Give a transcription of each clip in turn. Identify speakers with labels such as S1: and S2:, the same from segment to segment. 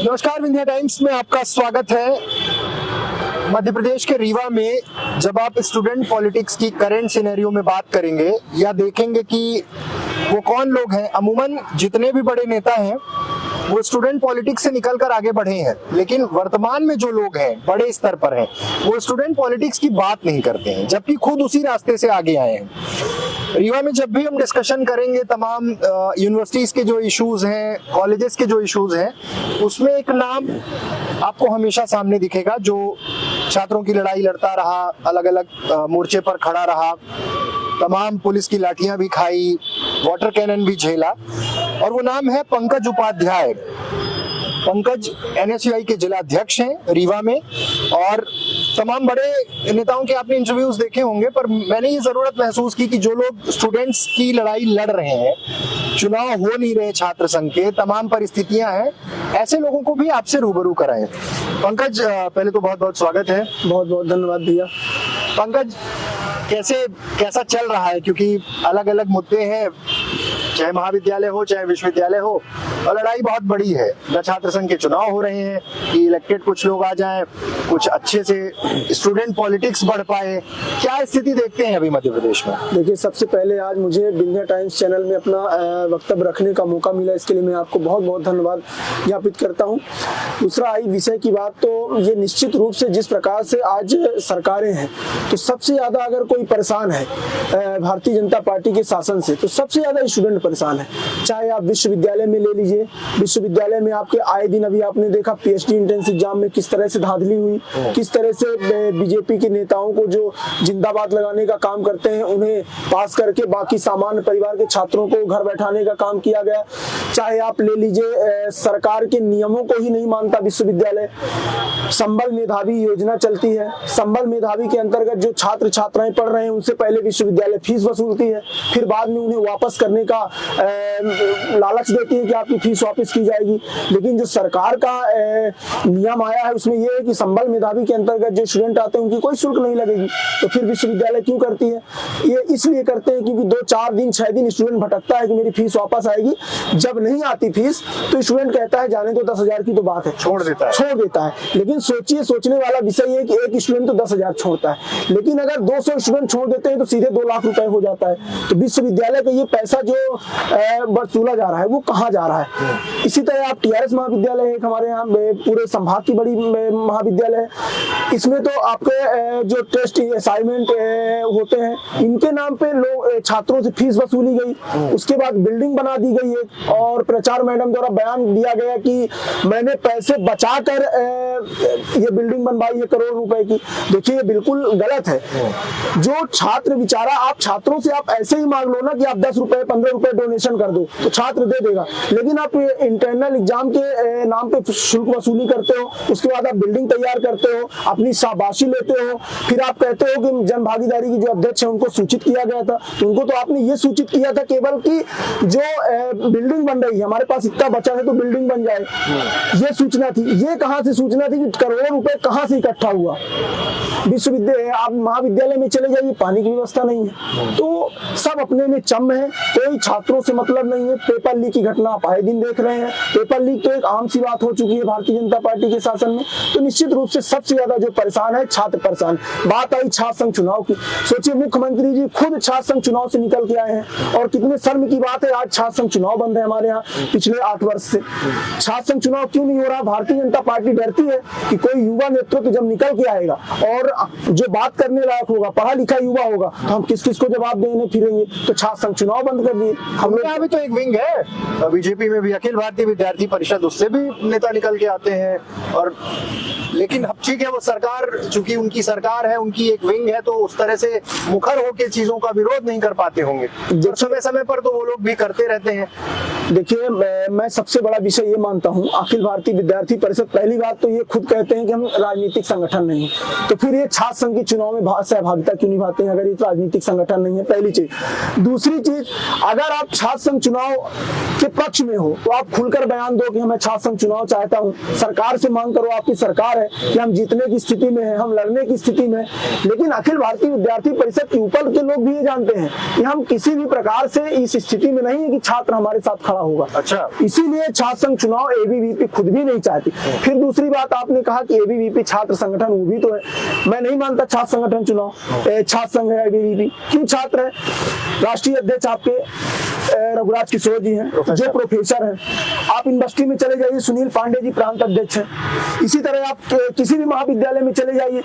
S1: नमस्कार, विंध्या टाइम्स में आपका स्वागत है। मध्य प्रदेश के रीवा में जब आप स्टूडेंट पॉलिटिक्स की करंट सिनेरियो में बात करेंगे या देखेंगे कि वो कौन लोग हैं, अमूमन जितने भी बड़े नेता हैं वो स्टूडेंट पॉलिटिक्स से निकलकर आगे बढ़े हैं, लेकिन वर्तमान में जो लोग हैं बड़े स्तर पर हैं वो स्टूडेंट पॉलिटिक्स की बात नहीं करते हैं, जबकि खुद उसी रास्ते से आगे आए हैं। रीवा में जब भी हम डिस्कशन करेंगे तमाम यूनिवर्सिटीज के जो इश्यूज हैं, कॉलेजेस के जो इश्यूज हैं, उसमें एक नाम आपको हमेशा सामने दिखेगा जो छात्रों की लड़ाई लड़ता रहा, अलग अलग मोर्चे पर खड़ा रहा, तमाम पुलिस की लाठियां भी खाई, वाटर कैनन भी झेला, और वो नाम है पंकज उपाध्याय। पंकज एनएसयूआई के जिला अध्यक्ष हैं रीवा में, और तमाम बड़े नेताओं के आपने इंटरव्यूज देखे होंगे, पर मैंने ये जरूरत महसूस की कि जो लोग स्टूडेंट्स की लड़ाई लड़ रहे हैं, चुनाव हो नहीं रहे छात्र संघ के, तमाम परिस्थितियां हैं, ऐसे लोगों को भी आपसे रूबरू कराएं। पंकज, पहले तो बहुत बहुत स्वागत है।
S2: बहुत बहुत धन्यवाद भैया।
S1: पंकज, कैसा चल रहा है, क्योंकि अलग अलग मुद्दे हैं, चाहे महाविद्यालय हो चाहे विश्वविद्यालय हो, और लड़ाई बहुत बड़ी है। छात्र संघ के चुनाव हो रहे हैं कि इलेक्टेड कुछ लोग आ जाएं, कुछ अच्छे से स्टूडेंट पॉलिटिक्स बढ़ पाए। क्या स्थिति देखते हैं अभी मध्य प्रदेश में?
S2: देखिए, सबसे पहले आज मुझे विंध्या टाइम्स चैनल में अपना वक्तव्य रखने का मौका मिला, इसके लिए मैं आपको बहुत बहुत धन्यवाद ज्ञापित करता हूं। दूसरा, आई विषय की बात, तो ये निश्चित रूप से जिस प्रकार से आज सरकारें हैं, तो सबसे ज्यादा अगर कोई परेशान है भारतीय जनता पार्टी के शासन से, तो सबसे ज्यादा स्टूडेंट परेशान है। चाहे आप विश्वविद्यालय में ले लीजिए, विश्वविद्यालय में आपके आए दिन अभी आपने देखा पीएचडी एंट्रेंस एग्जाम में किस तरह से धांधली हुई, किस तरह से बीजेपी के नेताओं को जो जिंदाबाद लगाने का काम करते हैं उन्हें पास करके बाकी सामान्य परिवार के छात्रों को घर बैठाने का काम किया गया। चाहे आप ले लीजिए सरकार के नियमों को ही नहीं मानता विश्वविद्यालय। संबल मेधावी योजना चलती है, संबल मेधावी के अंतर्गत जो छात्र छात्राएं पढ़ रहे हैं उनसे पहले विश्वविद्यालय फीस वसूलती है, फिर बाद में उन्हें वापस करने का लालच देती है कि आपकी फीस वापस की जाएगी। लेकिन जो सरकार का नियम आया है उसमें यह है कि संबल मेधावी के अंतर्गत जो स्टूडेंट आते हैं उनकी कोई शुल्क नहीं लगेगी। तो फिर विश्वविद्यालय क्यों करती है? ये इसलिए करते हैं क्योंकि 2-4 दिन 6 दिन स्टूडेंट भटकता है कि मेरी फीस वापस आएगी। जब नहीं आती फीस तो स्टूडेंट कहता है जाने तो 10,000 की तो बात है, छोड़ देता है। लेकिन सोचिए, सोचने वाला विषय है कि एक स्टूडेंट तो 10,000 छोड़ता है, लेकिन अगर 200 स्टूडेंट छोड़ देते हैं तो सीधे 2 लाख रुपए हो जाता है। तो विश्वविद्यालय का ये पैसा जो वसूला जा रहा है वो कहाँ जा रहा है? इसी तरह आप टीआरएस महाविद्यालय है हमारे यहाँ, पूरे संभाग की बड़ी महाविद्यालय है, इसमें तो आपके जो टेस्ट असाइनमेंट होते हैं इनके नाम पे लोग छात्रों से फीस वसूली गई। उसके बाद बिल्डिंग बना दी गई है और प्रचार मैडम द्वारा बयान दिया गया कि मैंने पैसे बचाकर ये बिल्डिंग बनवाई है करोड़ रुपए की। देखिए, ये बिल्कुल गलत है। जो छात्र बेचारा, आप छात्रों से आप ऐसे ही मांग लो ना कि आप 10 रुपए 15 रुपए डोनेशन कर दो तो छात्र दे देगा, लेकिन आप इंटरनल एग्जाम के नाम पे शुल्क वसूली करते हो, उसके बाद आप बिल्डिंग तैयार करते हो, अपनी शाबाशी लेते हो, फिर आप कहते हो कि जन भागीदारी की जो अध्यक्ष है उनको सूचित किया गया था, तो उनको तो आपने ये सूचित किया था केवल कि जो बिल्डिंग बन रही है हमारे पास इतना बचा है तो बिल्डिंग बन जाए, ये सूचना थी। ये कहां से सूचना थी कि करोड़ों रुपए कहां से इकट्ठा हुआ? विश्वविद्यालय, आप महाविद्यालय में चले जाइए, पानी की व्यवस्था नहीं है। तो सब अपने में चम है, कोई छात्रों से मतलब नहीं है। पेपर लीक की घटना आप आए दिन देख रहे हैं, पेपर लीक तो एक आम सी बात हो चुकी है भारतीय जनता पार्टी के शासन में। तो निश्चित रूप से सबसे ज्यादा जो परेशान है छात्र परेशान। बात आई छात्र संघ चुनाव की, सोचिए मुख्यमंत्री जी खुद छात्र संघ चुनाव से निकल के आए हैं, और कितने शर्म की बात है आज छात्र संघ चुनाव बंद है हमारे यहाँ पिछले 8 वर्ष से। छात्र संघ चुनाव क्यों नहीं हो रहा? भारतीय जनता पार्टी डरती है कि कोई युवा नेतृत्व जब निकल के आएगा और जो बात करने लायक होगा, पढ़ा लिखा युवा होगा, तो हम किस किस को जवाब देने फिरेंगे। तो छात्र संघ चुनाव बंद कर दिए।
S1: हम लोग यहाँ भी तो एक विंग है बीजेपी में भी, अखिल भारतीय विद्यार्थी परिषद, उससे भी नेता निकल के आते हैं। और लेकिन ठीक है, वो सरकार, चूंकि उनकी सरकार है, उनकी एक विंग है, तो उस तरह से मुखर होकर चीजों का विरोध नहीं कर पाते होंगे। समय समय पर तो वो लोग भी करते रहते हैं।
S2: देखिए, मैं सबसे बड़ा विषय ये मानता हूँ, अखिल भारतीय विद्यार्थी परिषद, पहली बात तो ये खुद कहते हैं कि हम राजनीतिक संगठन नहीं, तो फिर ये छात्र संघ के चुनाव में सहभागिता क्यों निभाते हैं अगर ये राजनीतिक संगठन नहीं है? पहली चीज। दूसरी चीज, अगर आप छात्र संघ चुनाव के पक्ष में हो तो आप खुलकर बयान दो कि मैं छात्र संघ चुनाव चाहता हूँ, सरकार से मांग करो, आपकी सरकार है, है कि हम जीतने की स्थिति में हैं, हम लड़ने की स्थिति में, लेकिन अखिल भारतीय विद्यार्थी परिषद के ऊपर के लोग भी ये जानते हैं कि हम किसी भी प्रकार से इस स्थिति में नहीं है कि छात्र हमारे साथ खड़ा होगा।
S1: अच्छा,
S2: इसीलिए छात्र संघ चुनाव एबीवीपी खुद भी नहीं चाहती। फिर दूसरी बात आपने कहा कि एबीवीपी छात्र संगठन, वो भी तो है। मैं नहीं मानता छात्र संगठन चुनाव छात्र संघ है एबीवीपी। क्यों छात्र है? राष्ट्रीय अध्यक्ष आपके रघुराज किशोर जी हैं, जो प्रोफेसर हैं। आप यूनिवर्सिटी में चले जाइए, सुनील पांडे जी प्रांत अध्यक्ष हैं। इसी तरह आप किसी भी महाविद्यालय में चले जाइए,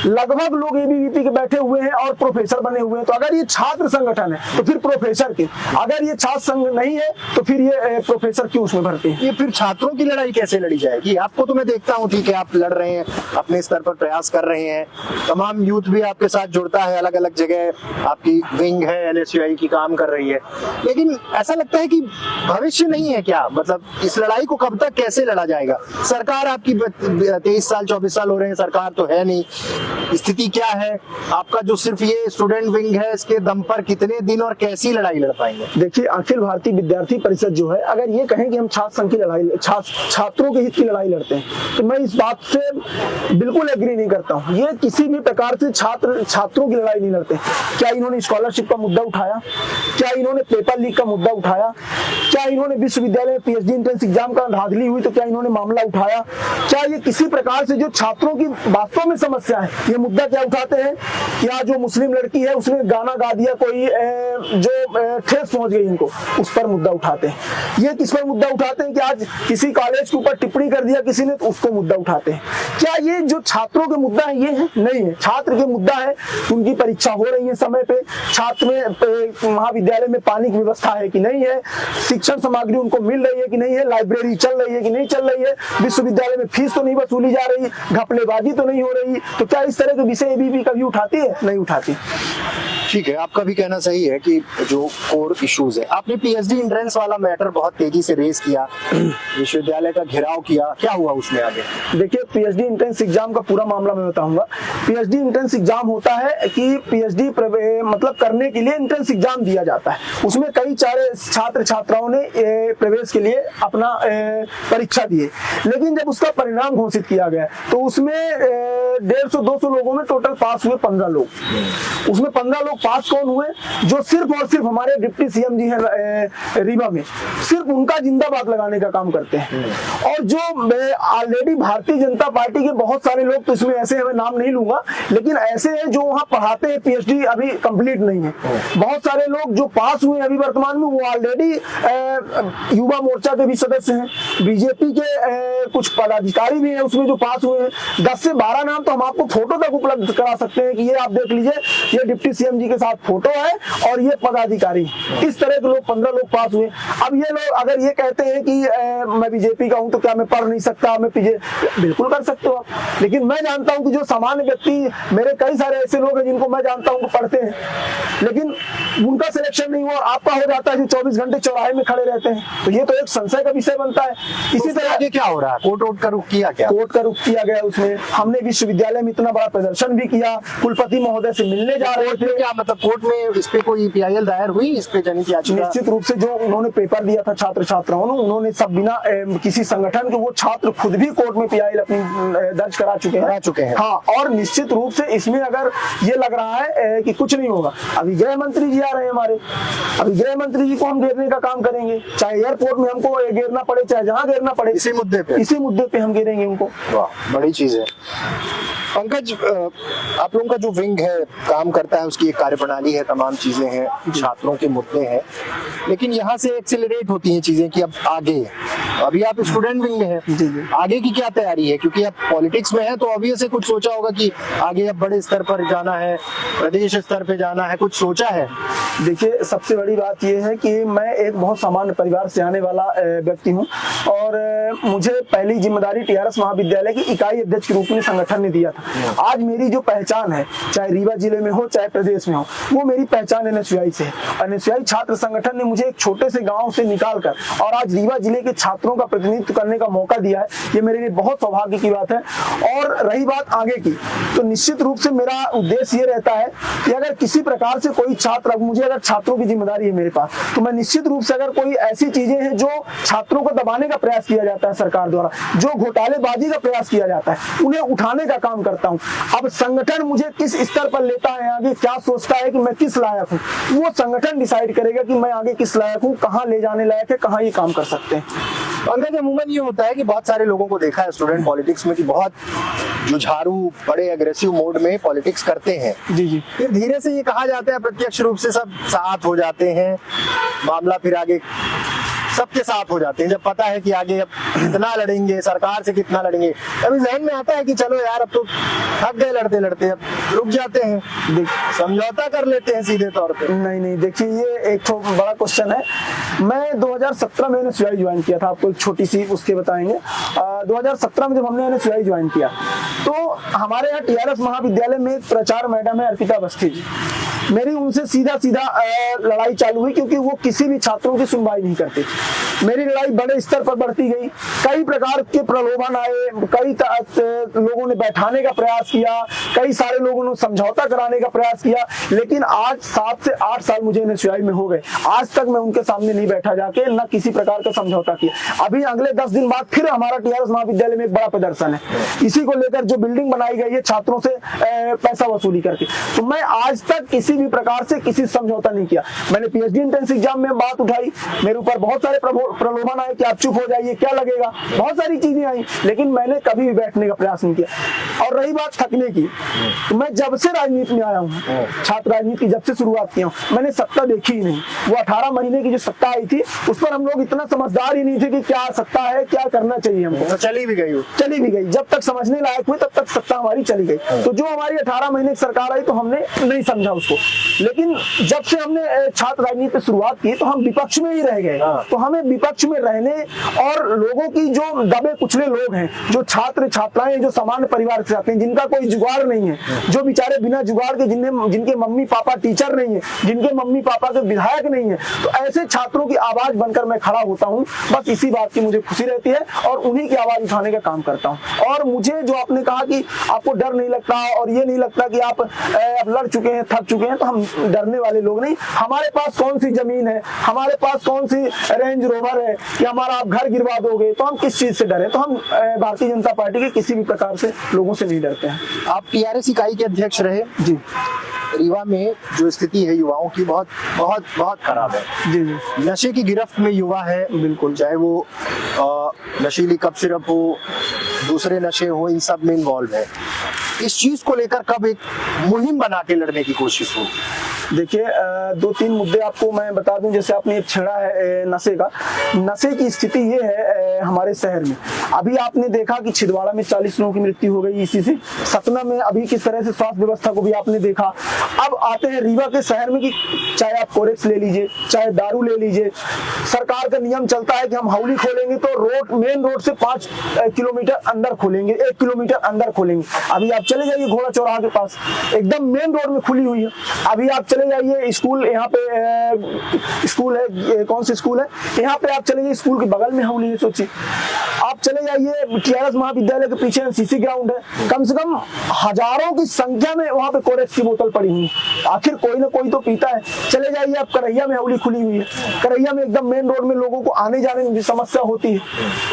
S2: लगभग लोग एबीवीपी के बैठे हुए हैं और प्रोफेसर बने हुए हैं। तो अगर ये छात्र संगठन है तो फिर प्रोफेसर के, अगर ये छात्र संघ नहीं है तो फिर ये प्रोफेसर क्यों उसमें भरते हैं?
S1: ये फिर छात्रों की लड़ाई कैसे लड़ी जाएगी? आपको तो मैं देखता हूँ, ठीक है, आप लड़ रहे हैं, अपने स्तर पर प्रयास कर रहे हैं, तमाम यूथ भी आपके साथ जुड़ता है, अलग अलग जगह आपकी विंग है एलएसयूआई की काम कर रही है, लेकिन ऐसा लगता है कि भविष्य नहीं है क्या? मतलब इस लड़ाई को कब तक कैसे लड़ा जाएगा? सरकार आपकी 23 साल 24 साल हो रहे हैं, सरकार तो है नहीं, स्थिति क्या है? आपका जो सिर्फ ये स्टूडेंट विंग है, इसके दम पर कितने दिन और कैसी लड़ाई लड़ पाएंगे?
S2: देखिए, अखिल भारतीय विद्यार्थी परिषद जो है, अगर ये कहें कि हम छात्र संघ की लड़ाई, छात्रों के हित की लड़ाई लड़ते हैं, तो मैं इस बात से बिल्कुल एग्री नहीं करता हूँ। ये किसी भी प्रकार से छात्रों की लड़ाई नहीं लड़ते। क्या इन्होंने स्कॉलरशिप का मुद्दा उठाया? क्या इन्होंने पेपर लीक का मुद्दा उठाया? क्या इन्होंने विश्वविद्यालय में पीएचडी एंट्रेंस एग्जाम का धांधली हुई तो क्या इन्होंने मामला उठाया? क्या ये किसी प्रकार से जो छात्रों की वास्तव में समस्या है, ये मुद्दा क्या उठाते हैं? या जो मुस्लिम लड़की है उसने गाना गा दिया, कोई जो ठेस पहुंच गई इनको, उस पर मुद्दा उठाते हैं। ये किस पर मुद्दा उठाते हैं कि आज किसी कॉलेज के ऊपर टिप्पणी कर दिया किसी ने, तो उसको मुद्दा उठाते हैं। क्या ये जो छात्रों के मुद्दा है ये है? नहीं है। छात्र के मुद्दा है उनकी परीक्षा हो रही है समय पे, छात्र में महाविद्यालय में पानी की व्यवस्था है कि नहीं है, शिक्षण सामग्री उनको मिल रही है कि नहीं है, लाइब्रेरी चल रही है कि नहीं चल रही है, विश्वविद्यालय में फीस तो नहीं वसूली जा रही, घपलेबाजी तो नहीं हो रही। तो क्या इस तरह के विषय एबीवीपी कभी उठाती है? नहीं उठाती।
S1: ठीक है, आपका भी कहना सही है कि जो कोर इश्यूज है, आपने पीएचडी एंट्रेंस वाला मैटर बहुत तेजी से रेस किया, विश्वविद्यालय का घेराव किया, क्या हुआ उसमें आगे?
S2: देखिए, पीएचडी एंट्रेंस एग्जाम का पूरा मामला मैं बताऊंगा। पीएचडी एंट्रेंस एग्जाम होता है कि पीएचडी मतलब करने के लिए एंट्रेंस एग्जाम दिया जाता है। उसमें कई छात्र छात्राओं ने प्रवेश के लिए अपना परीक्षा दिए, लेकिन जब उसका परिणाम घोषित किया गया तो उसमें 150-200 लोगों में टोटल पास हुए 15 लोग। उसमें 15 लोग पास कौन हुए? जो सिर्फ और सिर्फ हमारे डिप्टी सीएम जी हैं रीवा में, सिर्फ उनका जिंदाबाद लगाने का काम करते हैं। और जो ऑलरेडी भारतीय जनता पार्टी के बहुत सारे लोग, तो इसमें ऐसे मैं नाम नहीं लूंगा, लेकिन ऐसे हैं जो वहां पढ़ाते हैं, पीएचडी अभी कंप्लीट नहीं है। बहुत सारे लोग जो पास हुए अभी वर्तमान में, वो ऑलरेडी युवा मोर्चा के भी सदस्य हैं, बीजेपी के कुछ पदाधिकारी भी हैं उसमें जो पास हुए हैं। 10 से 12 नाम तो हम आपको फोटो तक उपलब्ध करा सकते हैं कि ये आप देख लीजिए, ये डिप्टी सीएम जी के साथ फोटो है और ये पदाधिकारी। इस तरह के लोग 15 लोग पास हुए। अब ये लोग अगर ये कहते हैं कि मैं बीजेपी का हूं तो क्या मैं पढ़ नहीं सकता? मैं बिल्कुल कर सकते हो आप, लेकिन मैं जानता हूं कि जो सामान्य व्यक्ति, मेरे कई सारे ऐसे लोग हैं जिनको मैं जानता हूं पढ़ते हैं, लेकिन उनका सिलेक्शन नहीं हुआ, आपका हो जाता है जो 24 घंटे चौराहे में खड़े रहते हैं। तो ये तो एक संशय का विषय बनता है। इसी तरह
S1: आगे क्या हो रहा है? कोर्ट का रुख किया क्या?
S2: कोर्ट का रुख किया गया। उसमें हमने विश्वविद्यालय में इतना बड़ा प्रदर्शन भी किया, कुलपति महोदय से मिलने जा रहे थे।
S1: क्या मतलब कोर्ट में इस पे कोई पीआईएल दायर हुई, इस पे जनहित याचिका?
S2: निश्चित रूप से जो उन्होंने पेपर दिया था छात्र छात्राओं ने, उन्होंने सब बिना किसी संगठन के, वो छात्र खुद भी कोर्ट में पीआईएल अपनी दर्ज करा चुके हैं। हाँ, और निश्चित रूप से इसमें अगर ये लग रहा है कि कुछ नहीं होगा, अभी गृह मंत्री जी आ रहे हैं हमारे, अभी गृह मंत्री जी को हम घेरने का काम करेंगे, चाहे एयरपोर्ट में हमको घेरना पड़े, चाहे जहाँ घेरना पड़े, इसी मुद्दे पे हम घेरेंगे उनको।
S1: वाह, बड़ी चीज है। पंकज, आप लोगों का जो विंग है काम करता है, उसकी एक कार्यप्रणाली है, तमाम चीजें हैं, छात्रों के मुद्दे हैं, लेकिन यहाँ से एक्सेलरेट होती हैं चीजें कि अब आगे, अभी आप स्टूडेंट विंग में हैं, आगे की क्या तैयारी है? क्योंकि आप पॉलिटिक्स में हैं तो अभी से कुछ सोचा होगा कि आगे अब बड़े स्तर पर जाना है, प्रदेश स्तर पे जाना है, कुछ सोचा है?
S2: देखिए, सबसे बड़ी बात यह है कि मैं एक बहुत सामान्य परिवार से आने वाला व्यक्ति हूँ और मुझे पहली जिम्मेदारी टीआरएस महाविद्यालय की इकाई अध्यक्ष के रूप में संगठन ने दिया था। था। आज मेरी जो पहचान है, चाहे रीवा जिले में हो चाहे प्रदेश में हो, वो मेरी पहचान एनएसयूआई से है। एनएसयूआई छात्र संगठन ने मुझे एक छोटे से गांव से निकालकर और आज रीवा जिले के छात्रों का प्रतिनिधित्व करने का मौका दिया है, ये मेरे लिए बहुत सौभाग्य की बात है। और रही बात आगे की, तो निश्चित रूप से मेरा उद्देश्य ये रहता है कि अगर किसी प्रकार से कोई छात्र, मुझे अगर छात्रों की जिम्मेदारी है मेरे पास, तो मैं निश्चित रूप से अगर कोई ऐसी चीजें हैं जो छात्रों को दबाने का प्रयास किया जाता है सरकार द्वारा, जो घोटालेबाजी का प्रयास किया जाता है, उन्हें उठाने का काम करता हूं। अब संगठन मुझे किस स्तर पर लेता है, आगे क्या सोचता है कि मैं किस लायक हूं, वो संगठन डिसाइड करेगा कि मैं आगे किस लायक हूं, कहां ले जाने लायक है, कहां ये काम कर सकते हैं।
S1: पंकज, अमूमन ये होता है कि बहुत सारे लोगों को देखा है स्टूडेंट पॉलिटिक्स में कि बहुत जुझारू, बड़े एग्रेसिव मोड में पॉलिटिक्स करते हैं।
S2: जी जी।
S1: फिर धीरे से ये कहा जाता है, प्रत्यक्ष रूप से सब साथ हो जाते हैं, मामला फिर आगे सबके साथ हो जाते हैं। जब पता है कि आगे अब कितना लड़ेंगे, सरकार से कितना लड़ेंगे, अभी जहन में आता है कि चलो यार अब तो थक गए लड़ते लड़ते, अब रुक जाते हैं, समझौता कर लेते हैं सीधे तौर पे।
S2: नहीं, देखिए ये एक तो बड़ा क्वेश्चन है। मैं 2017 में एनएसयूआई ज्वाइन किया था, आपको एक छोटी सी उसके बताएंगे। 2017 में जब हमने एनएसयूआई ज्वाइन किया तो हमारे यहाँ टीआरएस महाविद्यालय में एक प्रचार मैडम है अर्पिता अवस्थी जी, मेरी उनसे सीधा लड़ाई चालू हुई, क्योंकि वो किसी भी छात्रों की सुनवाई नहीं करती थी। मेरी लड़ाई बड़े स्तर पर बढ़ती गई, कई प्रकार के प्रलोभन आए, कई लोगों ने बैठाने का प्रयास किया, कई सारे लोगों ने समझौता कराने का प्रयास किया, लेकिन आज 7 से 8 साल मुझे एनएसयूआई में हो गए, आज तक मैं उनके सामने नहीं बैठा जाके, न किसी प्रकार का समझौता किया। अभी अगले 10 दिन बाद फिर हमारा टीआरएस महाविद्यालय में एक बड़ा प्रदर्शन है, इसी को लेकर जो बिल्डिंग बनाई गई है छात्रों से पैसा वसूली करके। तो मैं आज तक किसी भी प्रकार से किसी समझौता नहीं किया। मैंने पीएचडी एंट्रेंस एग्जाम में बात उठाई, मेरे ऊपर बहुत सारे प्रलोभन आए कि आप चुप हो जाइए, क्या लगेगा, बहुत सारी चीजें आई, लेकिन मैंने कभी भी बैठने का प्रयास नहीं किया। और रही बात थकने की, तो मैं जब से राजनीति में आया हूँ, छात्र राजनीति की जब से शुरुआत की हूँ, मैंने सत्ता देखी ही नहीं। वो 18 महीने की जो सत्ता आई थी, उस पर हम लोग इतना समझदार ही नहीं थे कि क्या सत्ता है, क्या करना चाहिए हमको।
S1: तो चली भी गई,
S2: जब तक समझने लायक हुई तब तक सत्ता हमारी चली गई। तो जो हमारी 18 महीने की सरकार आई तो हमने नहीं समझा उसको, लेकिन जब से हमने छात्र राजनीति पे शुरुआत की तो हम विपक्ष में ही रह गए। तो हमें विपक्ष में रहने और लोगों की जो दबे कुचले लोग हैं, जो छात्र छात्राएं जो सामान्य परिवार से आते हैं, जिनका कोई जुगाड़ नहीं है, जो बेचारे बिना जुगाड़ के, जिनके मम्मी पापा टीचर नहीं है, जिनके मम्मी पापा के विधायक नहीं है, तो ऐसे छात्रों की आवाज बनकर मैं खड़ा होता हूँ। बस इसी बात की मुझे खुशी रहती है और उन्हीं की आवाज उठाने का काम करता हूँ। और मुझे जो आपने कहा कि आपको डर नहीं लगता और ये नहीं लगता कि आप अब लड़ चुके हैं, थक चुके हैं, तो हम डरने वाले लोग नहीं। हमारे पास कौन सी जमीन है, हमारे पास कौन सी रेंज रोवर है कि हमारा आप घर गिरवा दोगे, तो हम किस चीज से डरे। तो हम भारतीय जनता पार्टी के किसी भी प्रकार से लोगों से नहीं डरते हैं।
S1: आप टीआरएस इकाई के अध्यक्ष रहे
S2: जी।
S1: रीवा में जो स्थिति है युवाओं की बहुत बहुत बहुत खराब है।
S2: जी।
S1: नशे की गिरफ्त में युवा है,
S2: बिल्कुल,
S1: चाहे वो नशीली कप सिरप हो, दूसरे नशे हो, इन सब में इन्वॉल्व है। इस चीज को लेकर कब एक मुहिम बना के लड़ने की कोशिश हो?
S2: देखिए 2-3 मुद्दे आपको मैं बता दूं। जैसे आपने एक छेड़ा है नशे का, नशे की स्थिति ये है हमारे शहर में। अभी आपने देखा कि छिंदवाड़ा में 40 लोगों की मृत्यु हो गई इसी से, सतना में अभी किस तरह से स्वास्थ्य व्यवस्था को भी आपने देखा। अब आते हैं रीवा के शहर में कि चाहे आप कोरेक्स ले लीजिए, चाहे दारू ले लीजिए, सरकार का नियम चलता है कि हम हाउली खोलेंगे तो मेन रोड से 5 किलोमीटर अंदर खोलेंगे, 1 किलोमीटर अंदर खोलेंगे। अभी आप चले जाइए घोड़ा चौराहा के पास, एकदम मेन रोड में खुली हुई है। अभी आप चले जाइए स्कूल, यहाँ पे स्कूल है, कौन सी स्कूल है, यहाँ पे आप चले जाइए, स्कूल के बगल में हाउली है। सोचिए आप चले जाइए टीआरएस महाविद्यालय के पीछे एनसीसी ग्राउंड है, कम से कम हजारों की संख्या में वहाँ पे कोरेक्स की बोतल पड़ी हुई है। आखिर कोई ना कोई तो पीता है। चले जाइए आप करैया में हाउली खुली हुई है, करैया में एकदम मेन रोड में लोगों को आने जाने में भी समस्या होती है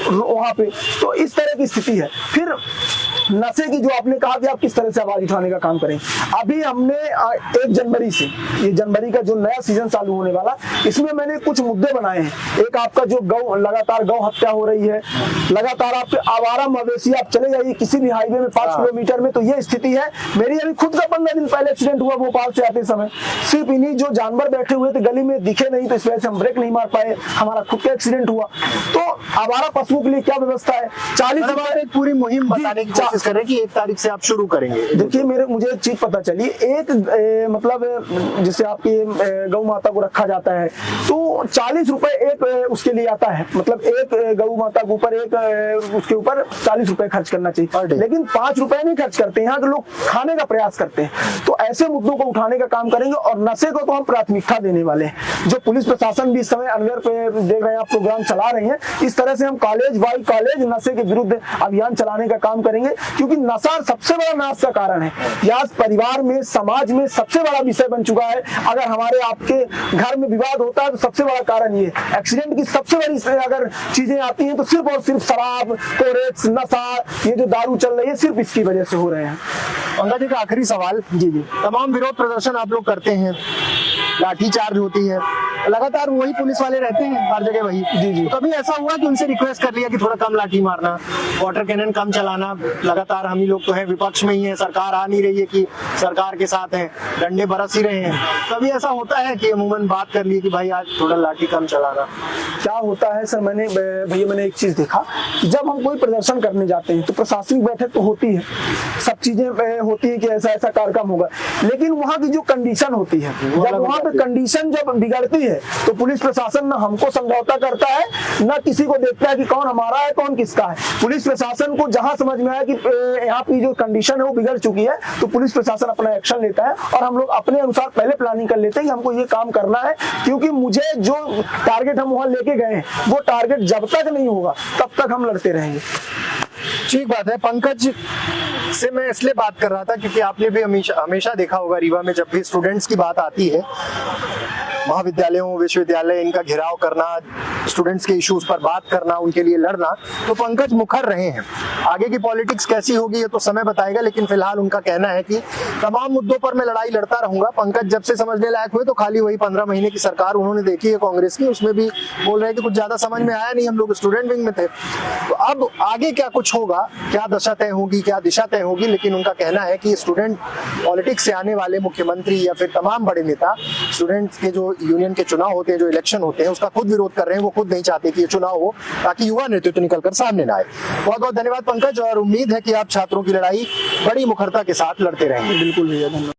S2: वहाँ पे। तो इस तरह की स्थिति है। फिर नशे की जो आपने कहा कि आप किस तरह से आवाज उठाने का काम करें, अभी हमने 1 जनवरी से, ये जनवरी का जो नया सीजन चालू होने वाला, इसमें मैंने कुछ मुद्दे बनाए हैं। एक आपका जो लगातार गौ हत्या हो रही है, लगातार आपके आवारा मवेशी, आप चले जाइए किसी भी हाईवे में 5 किलोमीटर में, तो ये स्थिति है। मेरी अभी खुद का 15 दिन पहले एक्सीडेंट हुआ भोपाल से आते समय, सिर्फ इन्हीं जो जानवर बैठे हुए थे गली में दिखे नहीं, तो इस वजह से हम ब्रेक नहीं मार पाए, हमारा खुद का एक्सीडेंट हुआ। तो आवारा पशुओं के लिए क्या व्यवस्था है, 40
S1: पूरी मुहिम बताने की कोशिश कोशिश कर रहे हैं कि 1 तारीख से आप शुरू करेंगे?
S2: देखिए मुझे एक चीज पता चली, मतलब जिसे आपकी गौ माता को रखा जाता है तो 40 रुपए एक उसके लिए आता है, मतलब एक गौ माता के ऊपर उसके ऊपर 40 रुपए खर्च करना चाहिए, लेकिन 5 रुपए नहीं खर्च करते। यहाँ के लोग खाने का प्रयास करते हैं। तो ऐसे मुद्दों को उठाने का काम करेंगे और नशे को तो हम प्राथमिकता देने वाले हैं। जो पुलिस प्रशासन भी इस समय अनवर पे देख रहे हैं, आप प्रोग्राम चला रहे हैं, इस तरह से हम कॉलेज वाई कॉलेज नशे के विरुद्ध अभियान चलाने का काम करेंगे, क्योंकि नशा सबसे बड़ा नाश का कारण है। यह परिवार में, समाज में सबसे बड़ा विषय बन चुका है। अगर हमारे आपके घर में विवाद होता है तो सबसे बड़ा कारण ये एक्सीडेंट की सबसे बड़ी अगर चीजें आती हैं तो सिर्फ और सिर्फ शराब, कोरेक्स, नशा, ये जो दारू चल रही है, सिर्फ इसकी वजह से हो रहे हैं।
S1: पंकज जी का आखिरी सवाल, जी तमाम विरोध प्रदर्शन आप लोग करते हैं, लाठीचार्ज होती है, लगातार वही पुलिस वाले रहते हैं हर जगह वही, जी तो कभी ऐसा हुआ कि उनसे रिक्वेस्ट कर लिया कि थोड़ा कम लाठी मारना, वाटर कैनन कम चलाना, लगातार हम ही लोग तो है विपक्ष में ही है, सरकार आ नहीं रही है कि सरकार के साथ है, डंडे बरस ही रहे हैं, कभी ऐसा होता है कि अमूमन बात कर ली कि भाई आज थोड़ा लाठी कम चलाना?
S2: क्या होता है सर, मैंने एक चीज देखा, जब हम कोई प्रदर्शन करने जाते हैं तो प्रशासनिक बैठक तो होती है, सब चीजें होती है कि ऐसा ऐसा कार्यक्रम होगा, लेकिन वहाँ की जो कंडीशन होती है, जब वहाँ पे कंडीशन जब बिगड़ती है तो पुलिस प्रशासन न हमको समझौता करता है, न किसी को देखता है कि कौन हमारा है कौन किसका है। पुलिस प्रशासन को जहां समझ में आया कि यहाँ की जो कंडीशन है वो बिगड़ चुकी है तो पुलिस प्रशासन अपना एक्शन लेता है और हम लोग अपने अनुसार पहले प्लानिंग कर लेते हैं कि हमको ये काम करना है, क्योंकि मुझे जो टारगेट हम वहां लेके गए हैं वो टारगेट जब तक नहीं होगा तब तक हम लड़ते रहेंगे।
S1: ठीक बात है। पंकज से मैं इसलिए बात कर रहा था क्योंकि आपने भी हमेशा देखा होगा रीवा में जब भी स्टूडेंट्स की बात आती है, महाविद्यालयों, विश्वविद्यालय, इनका घेराव करना, स्टूडेंट्स के इश्यूज पर बात करना, उनके लिए लड़ना, तो पंकज मुखर रहे हैं। आगे की पॉलिटिक्स कैसी होगी ये तो समय बताएगा, लेकिन फिलहाल उनका कहना है कि तमाम मुद्दों पर मैं लड़ाई लड़ता रहूंगा। पंकज जब से समझने लायक हुए तो खाली वही 15 महीने की सरकार उन्होंने देखी है कांग्रेस की, उसमें भी बोल रहे हैं कि कुछ ज्यादा समझ में आया नहीं, हम लोग स्टूडेंट विंग में थे। तो अब आगे क्या कुछ होगा, क्या दशा तय होगी, क्या दिशा तय होगी, लेकिन उनका कहना है कि स्टूडेंट पॉलिटिक्स से आने वाले मुख्यमंत्री या फिर तमाम बड़े नेता स्टूडेंट्स के जो यूनियन के चुनाव होते हैं, जो इलेक्शन होते हैं, उसका खुद विरोध कर रहे हैं। वो खुद नहीं चाहते कि ये चुनाव हो ताकि युवा नेतृत्व निकलकर सामने ना आए। बहुत बहुत धन्यवाद पंकज, और उम्मीद है कि आप छात्रों की लड़ाई बड़ी मुखरता के साथ लड़ते रहेंगे।
S2: बिल्कुल भैया, धन्यवाद।